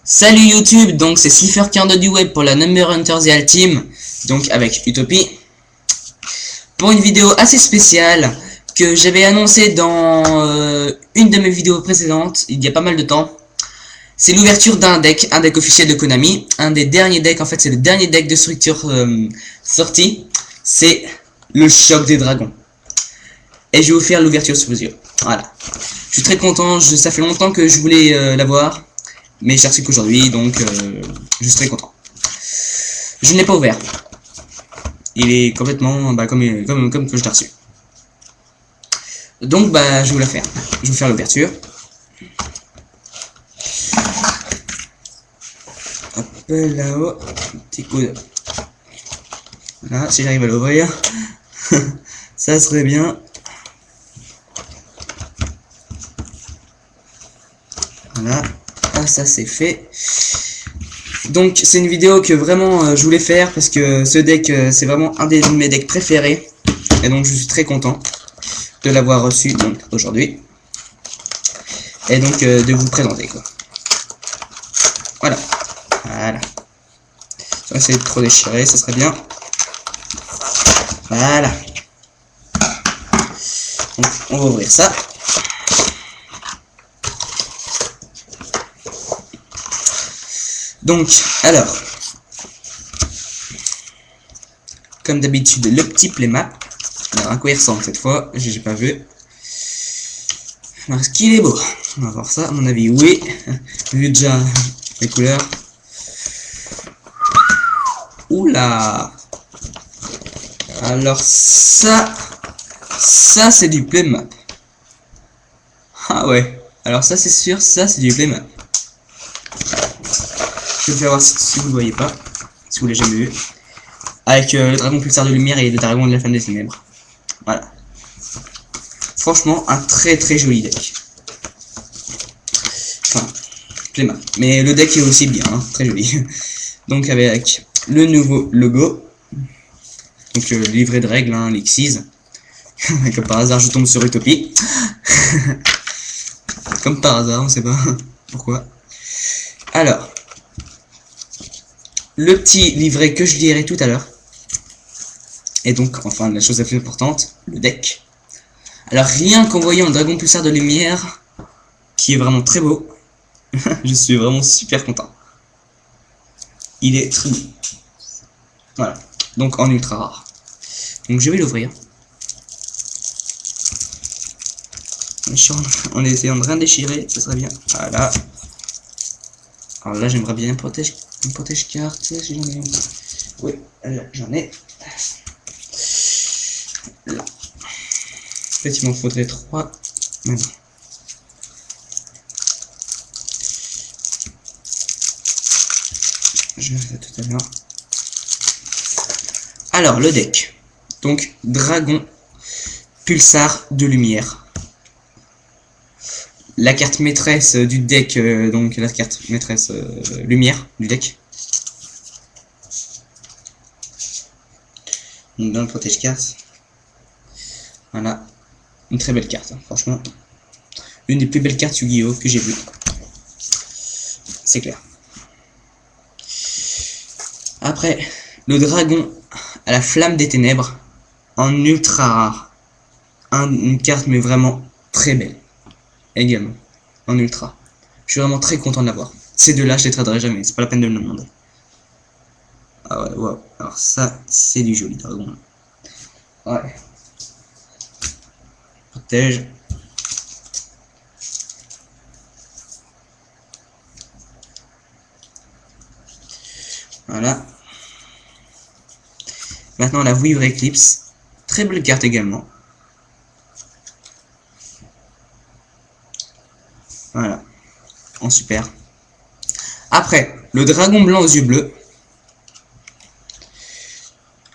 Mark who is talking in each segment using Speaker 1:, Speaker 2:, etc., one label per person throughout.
Speaker 1: Salut YouTube, donc c'est Sliffer42 du web pour la Number Hunter The Team, donc avec Utopie, pour une vidéo assez spéciale que j'avais annoncée dans une de mes vidéos précédentes, il y a pas mal de temps. C'est l'ouverture un deck officiel de Konami, un des derniers decks, en fait c'est le dernier deck de structure sorti, c'est le Choc des Dragons. Et je vais vous faire l'ouverture sous vos yeux, voilà. Je suis très content, ça fait longtemps que je voulais l'avoir. Mais j'ai reçu qu'aujourd'hui, donc je suis très content. Je ne l'ai pas ouvert. Il est complètement comme que je l'ai reçu. Donc je vais vous la faire. Je vais vous faire l'ouverture. Hop là-haut. Petit coup de... Voilà, si j'arrive à l'ouvrir. Ça serait bien. Voilà. Ça c'est fait. Donc c'est une vidéo que vraiment je voulais faire parce que ce deck c'est vraiment un de mes decks préférés et donc je suis très content de l'avoir reçu donc aujourd'hui et donc de vous présenter quoi. Voilà. Ça va essayer de trop déchirer, ça serait bien. Voilà. Donc on va ouvrir ça. Donc, alors, comme d'habitude, le petit playmat. Alors, à quoi il ressemble cette fois? J'ai pas vu. Alors, est-ce qu'il est beau? On va voir ça, à mon avis, oui. Vu déjà les couleurs. Oula! Alors, ça c'est du playmat. Ah ouais, alors ça c'est sûr, ça c'est du playmat. Je vais voir si vous ne le voyez pas, si vous l'avez jamais vu. Avec le dragon pulsar de lumière et le dragon de la flamme des ténèbres. Voilà. Franchement, un très joli deck. Enfin, playmat. Mais le deck est aussi bien, hein, très joli. Donc avec le nouveau logo. Donc le livret de règles, hein, l'X6. Comme par hasard, je tombe sur Utopie. Comme par hasard, on sait pas pourquoi. Alors. Le petit livret que je lirai tout à l'heure. Et donc, enfin, la chose la plus importante, le deck. Alors, rien qu'en voyant le dragon pulsar de lumière, qui est vraiment très beau, je suis vraiment super content. Il est très beau. Voilà. Donc, en ultra rare. Donc, je vais l'ouvrir. En essayant de rien déchirer, ce serait bien. Voilà. Alors là, j'aimerais bien une protège-carte, si j'en ai une. Oui, j'en ai. Là. En fait, il m'en faudrait 3. Maintenant. Je vais faire ça tout à l'heure. Alors, le deck. Donc, dragon pulsar de lumière. La carte maîtresse du deck, donc la carte maîtresse lumière du deck. Donc dans le protège-carte. Voilà. Une très belle carte, hein, franchement. Une des plus belles cartes Yu-Gi-Oh que j'ai vues. C'est clair. Après, le dragon à la flamme des ténèbres. En ultra rare. Une carte mais vraiment très belle. Également en ultra. Je suis vraiment très content de l'avoir. Ces deux-là, je les traderai jamais. C'est pas la peine de me le demander. Ah ouais, wow. Alors ça, c'est du joli dragon. Ouais. Protège. Voilà. Maintenant, la Weaver Eclipse. Très belle carte également. Voilà, en super. Après, le dragon blanc aux yeux bleus.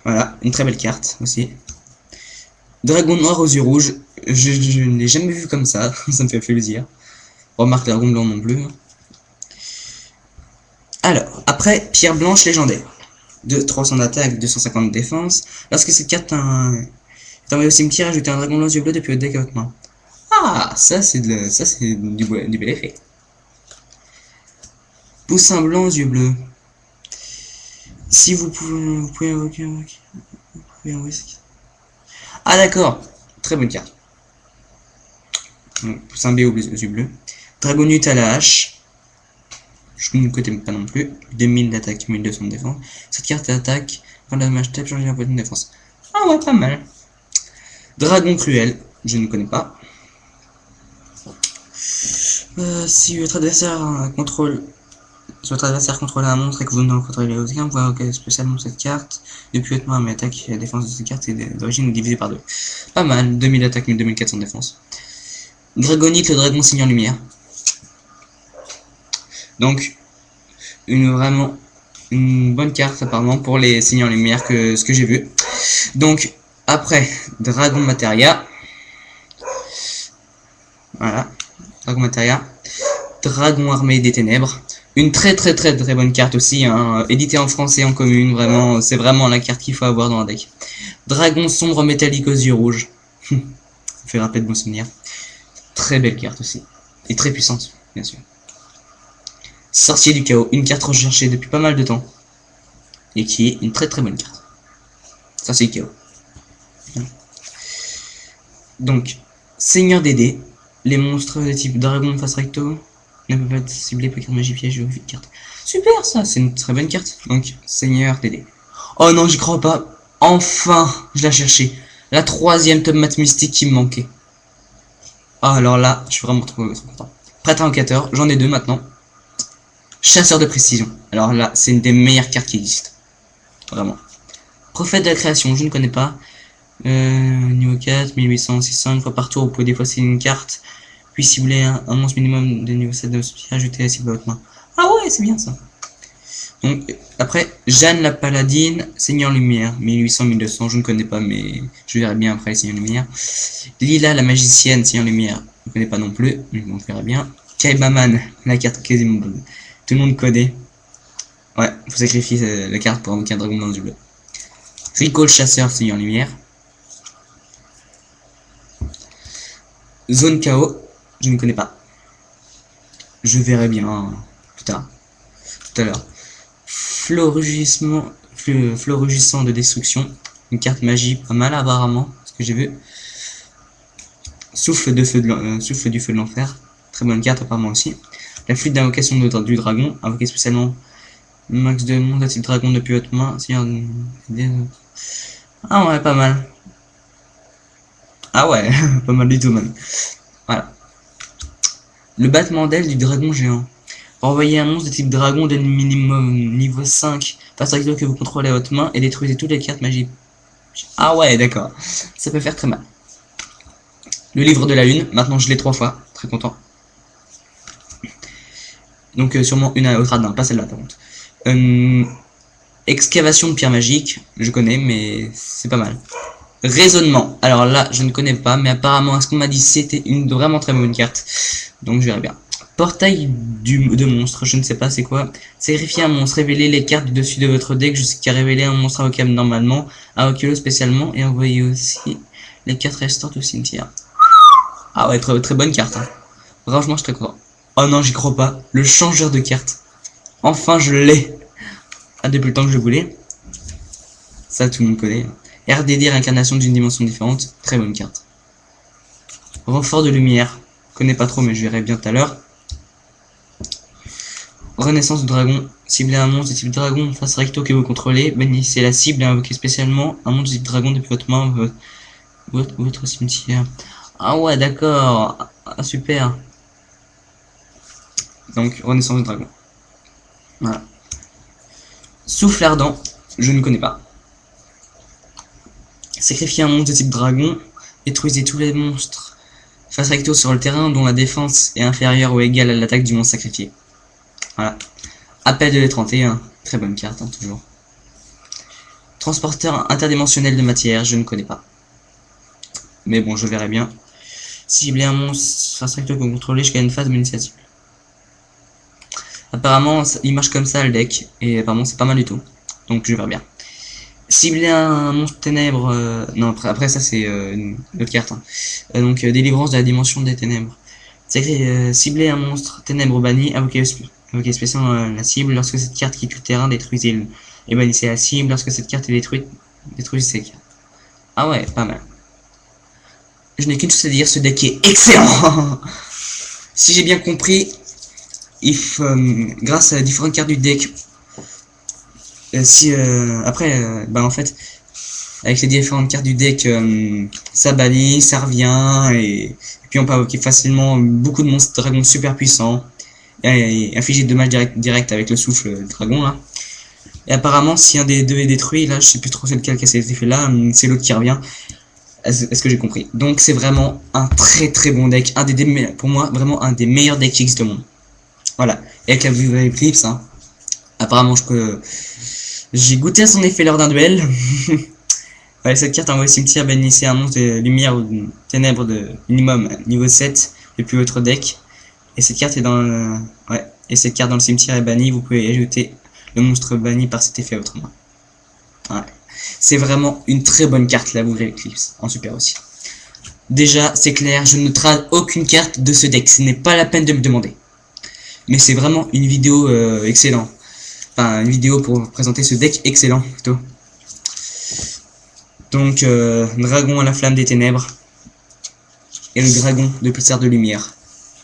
Speaker 1: Voilà, une très belle carte aussi. Dragon noir aux yeux rouges. Je ne l'ai jamais vu comme ça, ça me fait plaisir. Remarque, dragon blanc non plus. Alors, après, pierre blanche légendaire. De 300 d'attaque, 250 de défense. Lorsque cette carte est envoyée au cimetière, ajoutez un dragon blanc aux yeux bleus depuis le deck à votre main. Ah, ça c'est du bel effet. Poussin blanc aux yeux bleus. Si vous pouvez invoquer... Vous pouvez envoyer cette carte. Ah d'accord. Très bonne carte. Donc, poussin B aux yeux bleus. Dragonite à la hache. Je ne connais pas non plus. 2000 d'attaque, 1200 de défense. Cette carte attaque. Quand la mage tape, change un point de défense. Ah ouais, pas mal. Dragon cruel. Je ne connais pas. Si votre adversaire contrôle... Si votre adversaire contrôle un monstre et que vous ne contrôlez aucun, vous pouvez invoquer spécialement cette carte. Depuis hautement, mais attaque et la défense de cette carte est d'origine divisée par 2. Pas mal. 2000 d'attaque, 2400 de défense. Dragonite, le dragon signe en lumière. Donc, vraiment une bonne carte apparemment pour les signes en lumière que ce que j'ai vu. Donc, après, Dragon Materia. Voilà. Dragon Materia. Dragon Armée des Ténèbres. Une très bonne carte aussi, hein, éditée en français en commune, vraiment, c'est vraiment la carte qu'il faut avoir dans un deck. Dragon sombre métallique aux yeux rouges. Ça fait rappeler de bons souvenirs. Très belle carte aussi. Et très puissante, bien sûr. Sorcier du chaos, une carte recherchée depuis pas mal de temps. Et qui est une très bonne carte. Sorcier du chaos. Donc, Seigneur des dés. Les monstres de type dragon face recto ne peuvent pas être ciblés par carte magie piège ou carte. Super ça, c'est une très bonne carte. Donc, Seigneur des dés. Oh non, j'y crois pas. Enfin, je l'ai cherché. La troisième tomate mystique qui me manquait. Ah, alors là, je suis vraiment trop content. Prêtre invocateur, j'en ai deux maintenant. Chasseur de précision. Alors là, c'est une des meilleures cartes qui existent. Vraiment. Prophète de la création, je ne connais pas. Niveau 4, 1800, 600, une fois par tour, vous pouvez défausser une carte. Puis cibler un monstre minimum de niveau 7 de ajouter la cible à votre main. Ah ouais, c'est bien ça. Donc, après, Jeanne la paladine, Seigneur Lumière, 1800, 1200, je ne connais pas, mais je verrai bien après Seigneur Lumière. Lila la magicienne, Seigneur Lumière, je ne connais pas non plus, mais on verra bien. Kaibaman, la carte quasiment bonne. Tout le monde connaît. Ouais, faut sacrifier la carte pour invoquer un dragon dans le bleu. Rico le chasseur, Seigneur Lumière. Zone chaos, je ne connais pas. Je verrai bien plus tard. Tout à l'heure. Flot rugissant de destruction. Une carte magie pas mal apparemment, ce que j'ai vu. Souffle du feu de l'enfer. Très bonne carte apparemment aussi. La flûte d'invocation du dragon, invoqué spécialement max de monde à type dragon depuis votre main. Ah ouais, pas mal. Ah ouais, pas mal du tout même. Voilà. Le battement d'aile du dragon géant. Renvoyez un monstre de type dragon de minimum niveau 5 face à que vous contrôlez à votre main et détruisez toutes les cartes magiques. Ah ouais, d'accord. Ça peut faire très mal. Le livre de la lune, maintenant je l'ai 3 fois. Très content. Donc sûrement une à autre radin, pas celle-là par contre. Excavation de pierre magique, je connais, mais c'est pas mal. Raisonnement, alors là je ne connais pas, mais apparemment à ce qu'on m'a dit c'était une vraiment très bonne carte. Donc je verrai bien. Portail de monstre, je ne sais pas c'est quoi. Sacrifiez un monstre, révélez les cartes du dessus de votre deck jusqu'à révéler un monstre invocable normalement, invoquez-le spécialement et envoyez aussi les cartes restantes au cimetière. Ah ouais, très bonne carte. Hein. Franchement je suis très content. Oh non, j'y crois pas. Le changeur de cartes. Enfin, je l'ai. Ah, depuis le temps que je voulais. Ça, tout le monde connaît. RDD, réincarnation d'une dimension différente. Très bonne carte. Renfort de lumière. Je connais pas trop, mais je verrai bien tout à l'heure. Renaissance du dragon. Ciblez un monstre de type dragon face recto que vous contrôlez. Bénissez la cible et invoquez spécialement un monstre de type dragon depuis votre main votre cimetière. Ah ouais, d'accord. Ah, super. Donc, Renaissance du dragon. Voilà. Souffle ardent, je ne connais pas. Sacrifiez un monstre de type dragon. Détruisez tous les monstres face recto sur le terrain dont la défense est inférieure ou égale à l'attaque du monstre sacrifié. Voilà. Appel de l'E31. Très bonne carte, hein, toujours. Transporteur interdimensionnel de matière, je ne connais pas. Mais bon, je verrai bien. Cibler un monstre face recto que vous contrôlez jusqu'à une phase d'initiative. Apparemment, il marche comme ça le deck, et apparemment c'est pas mal du tout. Donc je verrai bien. Cibler un monstre ténèbres, non après ça c'est une autre carte. Hein. Donc délivrance de la dimension des ténèbres. Cibler un monstre ténèbres banni, invoquez Invoquez spécialement la cible. Lorsque cette carte quitte le terrain, détruisez et bannissez la cible. Lorsque cette carte est détruite, détruisez cette carte. Ah ouais, pas mal. Je n'ai qu'une chose à dire, ce deck est excellent. Si j'ai bien compris, grâce à différentes cartes du deck, bah en fait, avec les différentes cartes du deck, ça bannit, ça revient, et puis on peut invoquer facilement beaucoup de monstres dragons super puissants, et infliger de dommages direct avec le souffle dragon là. Et apparemment, si un des deux est détruit, là je sais plus trop c'est lequel qui a cet effet là, c'est l'autre qui revient. Est-ce que j'ai compris? Donc c'est vraiment un très très bon deck, pour moi vraiment un des meilleurs decks qui existent au monde. Voilà, et avec la Vivre Eclipse, hein, apparemment j'ai goûté à son effet lors d'un duel. Ouais, cette carte envoie au cimetière, bannissez un monstre de lumière ou de ténèbres de minimum niveau 7 depuis votre deck. Et cette carte est dans et cette carte dans le cimetière est bannie, vous pouvez ajouter le monstre banni par cet effet autrement. Ouais. C'est vraiment une très bonne carte, la Vivre Eclipse, en super aussi. Déjà, c'est clair, je ne trade aucune carte de ce deck, ce n'est pas la peine de me demander. Mais c'est vraiment une vidéo excellente. Enfin, une vidéo pour présenter ce deck excellent, plutôt. Donc, dragon à la flamme des ténèbres. Et le dragon de pulsar de lumière.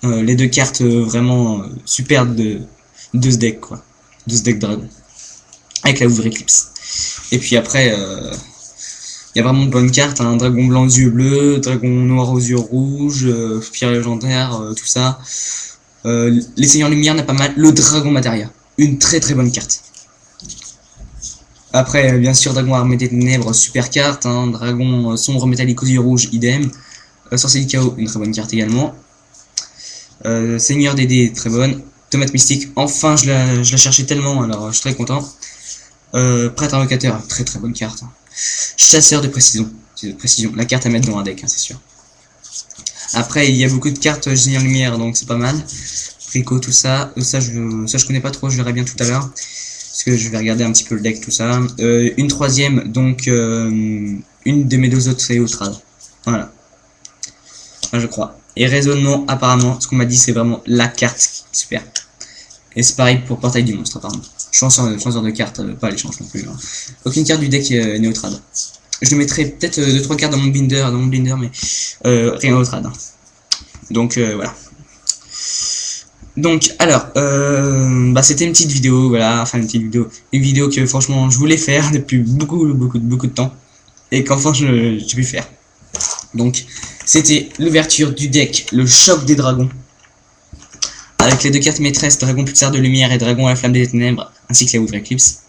Speaker 1: Les deux cartes vraiment superbes de ce deck, quoi. De ce deck dragon. Avec la Vivre Eclipse. Et puis après, il y a vraiment de bonnes cartes, hein, dragon blanc aux yeux bleus, dragon noir aux yeux rouges, pierre légendaire, tout ça. Les seigneurs lumière n'a pas mal, le dragon Materia, une très très bonne carte. Après, bien sûr, dragon armé des ténèbres, super carte, hein, dragon sombre métallique aux yeux rouges, idem. Sorcier du chaos, une très bonne carte également. Seigneur des dés, très bonne. Tomate mystique, enfin je la cherchais tellement, alors je suis très content. Prêtre invocateur, très très bonne carte. Chasseur de précision, la carte à mettre dans un deck, hein, c'est sûr. Après il y a beaucoup de cartes génie en lumière, donc c'est pas mal. Rico, tout ça, ça je connais pas trop, je verrai bien tout à l'heure. Parce que je vais regarder un petit peu le deck, tout ça. Une troisième, donc une de mes deux autres c'est Outrad. Voilà. Enfin, je crois. Et raisonnement, apparemment, ce qu'on m'a dit c'est vraiment la carte super. Et c'est pareil pour Portail du Monstre, apparemment. Chanceur de cartes, pas l'échange non plus. Hein. Aucune carte du deck Néotrad. Je le mettrai peut-être 2-3 cartes dans mon binder, mais rien au trad. Donc voilà. Donc alors, c'était une petite vidéo, voilà, enfin une vidéo que franchement je voulais faire depuis beaucoup de temps et qu'enfin j'ai pu faire. Donc c'était l'ouverture du deck, le choc des dragons. Avec les deux cartes maîtresses, dragon pulsar de lumière et dragon à la flamme des ténèbres, ainsi que la Vivre Eclipse.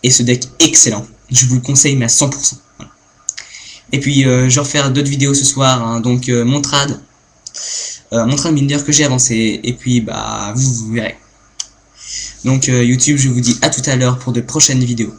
Speaker 1: Et ce deck excellent, je vous le conseille mais à 100%. Voilà. Et puis je vais refaire d'autres vidéos ce soir, hein, donc mon trad binder que j'ai avancé, et puis vous verrez. Donc YouTube, je vous dis à tout à l'heure pour de prochaines vidéos.